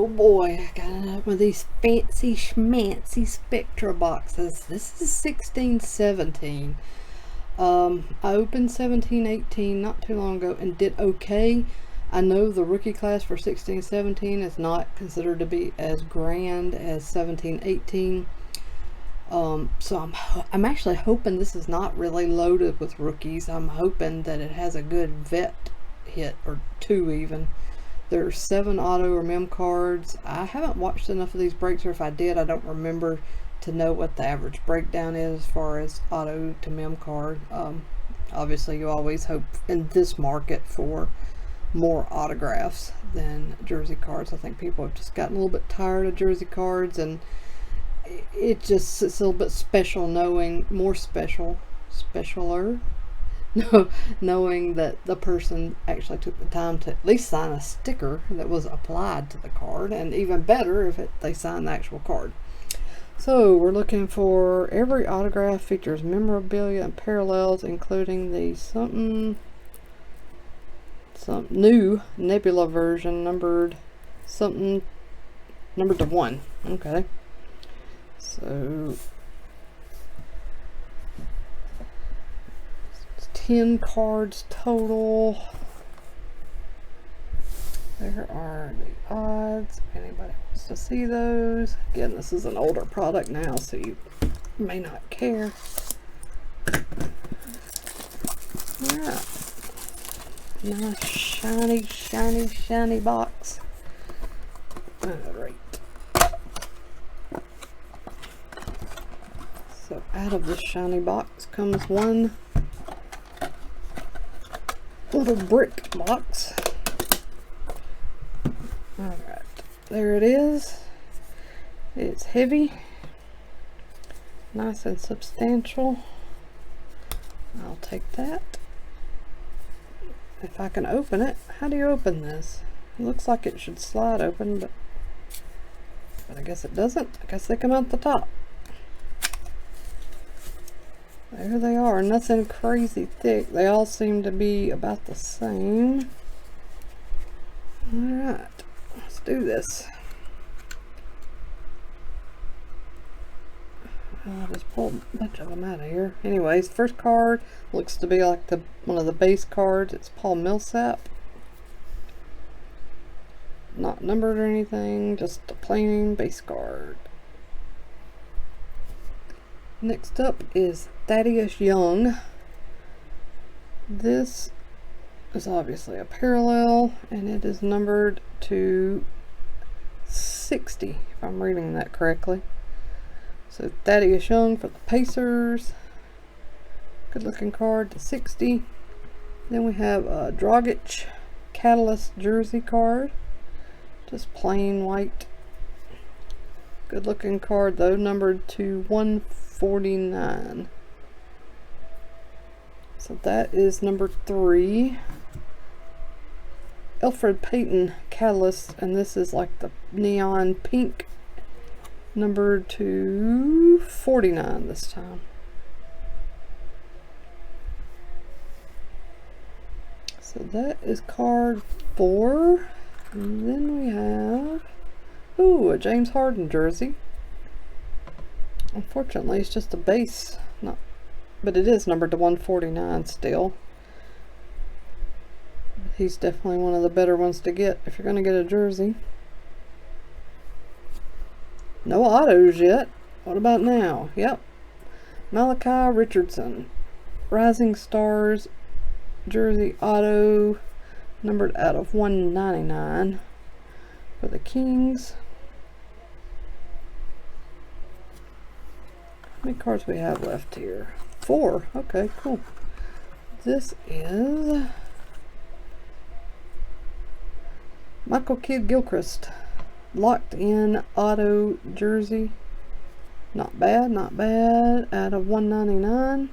Oh boy, I got another one of these fancy schmancy Spectra boxes. This is 16-17. I opened 17-18 not too long ago and did okay. I know the rookie class for 16-17 is not considered to be as grand as 17-18. So I'm actually hoping this is not really loaded with rookies. I'm hoping that it has a good vet hit, or two even. There's 7 auto or mem cards. I haven't watched enough of these breaks, or if I did, I don't remember to know what the average breakdown is as far as auto to mem card. Obviously you always hope in this market for more autographs than jersey cards. I think people have just gotten a little bit tired of jersey cards, and it's a little bit special knowing, specialer knowing that the person actually took the time to at least sign a sticker that was applied to the card, and even better if they sign the actual card. So we're looking for every autograph features memorabilia and parallels, including the some new Nebula version numbered to 1. Okay, so 10 cards total. There are the odds, if anybody wants to see those. Again, this is an older product now, so you may not care. Alright. Nice shiny box. Alright. So out of this shiny box comes one little brick box. Alright, there it is. It's heavy, nice and substantial. I'll take that. If I can open it. How do you open this? It looks like it should slide open, but I guess it doesn't. I guess they come out the top. There they are, nothing crazy thick. They all seem to be about the same. Alright, let's do this. I'll just pull a bunch of them out of here. Anyways, first card looks to be like one of the base cards. It's Paul Millsap. Not numbered or anything, just a plain base card. Next up is Thaddeus Young. This is obviously a parallel, and it is numbered to 60, if I'm reading that correctly. So Thaddeus Young for the Pacers. Good looking card to 60. Then we have a Dragic Catalyst jersey card. Just plain white. Good looking card though, numbered to 149. So that is number 3. Elfrid Payton Catalyst, and this is like the neon pink, numbered to 49 this time. So that is card 4. And then we have, ooh, a James Harden jersey. Unfortunately, it's just a base, but it is numbered to 149 still. He's definitely one of the better ones to get if you're going to get a jersey. No autos yet. What about now? Yep. Malachi Richardson, Rising Stars jersey auto, numbered out of 199 for the Kings. How many cards we have left here? 4. Okay, cool. This is Michael Kidd-Gilchrist, locked in auto jersey. Not bad, not bad. Out of 199.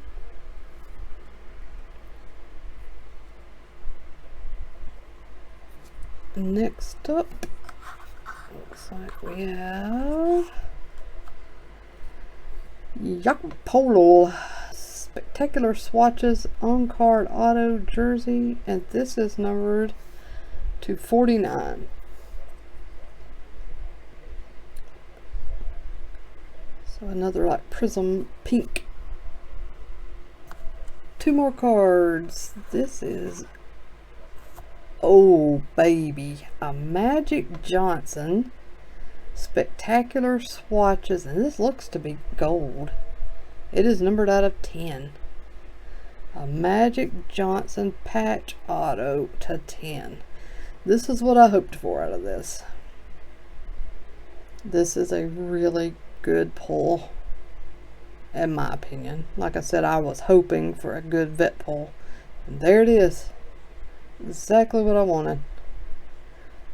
Next up, looks like we have Jakob Poeltl, Spectacular Swatches on card auto jersey, and this is numbered to 49. So another like prism pink. 2 more cards. This is, oh baby, a Magic Johnson spectacular swatches, and this looks to be gold. It is numbered out of 10. A Magic Johnson patch auto to 10. This is what I hoped for out of this. This is a really good pull, in my opinion. Like I said, I was hoping for a good vet pull, and there it is. Exactly what I wanted.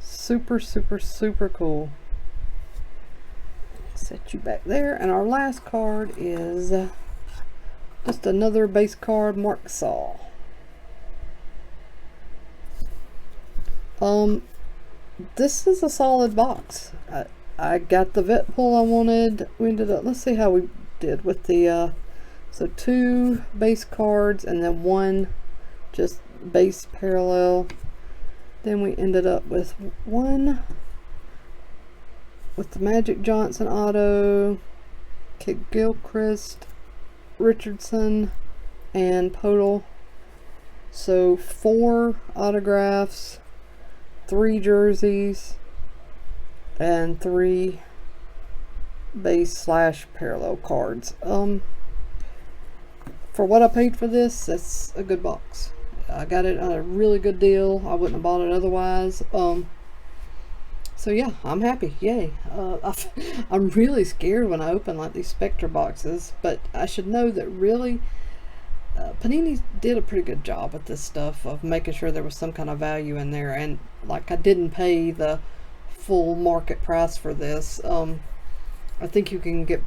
Super, super, super cool. Set you back there, and our last card is just another base card, Mark Saul. This is a solid box. I got the vet pull I wanted. We ended up, let's see how we did with the so 2 base cards and then 1 just base parallel. Then we ended up with 1 with the Magic Johnson auto, Kit Gilchrist, Richardson, and Podol. So 4 autographs, 3 jerseys, and 3 base / parallel cards. For what I paid for this, that's a good box. I got it on a really good deal. I wouldn't have bought it otherwise. So yeah, I'm happy. Yay. I'm really scared when I open like these Spectra boxes, but I should know that really Panini did a pretty good job with this stuff of making sure there was some kind of value in there, and like I didn't pay the full market price for this. I think you can get,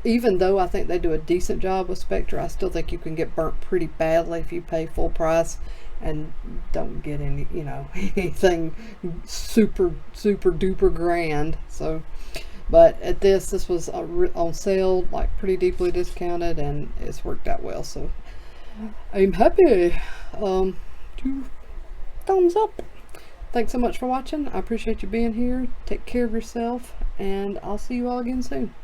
even though I think they do a decent job with Spectra, I still think you can get burnt pretty badly if you pay full price and don't get any, you know, anything super duper grand. So, but at this was on sale, like pretty deeply discounted, and it's worked out well. So I'm happy. 2 thumbs up. Thanks so much for watching. I appreciate you being here. Take care of yourself, and I'll see you all again soon.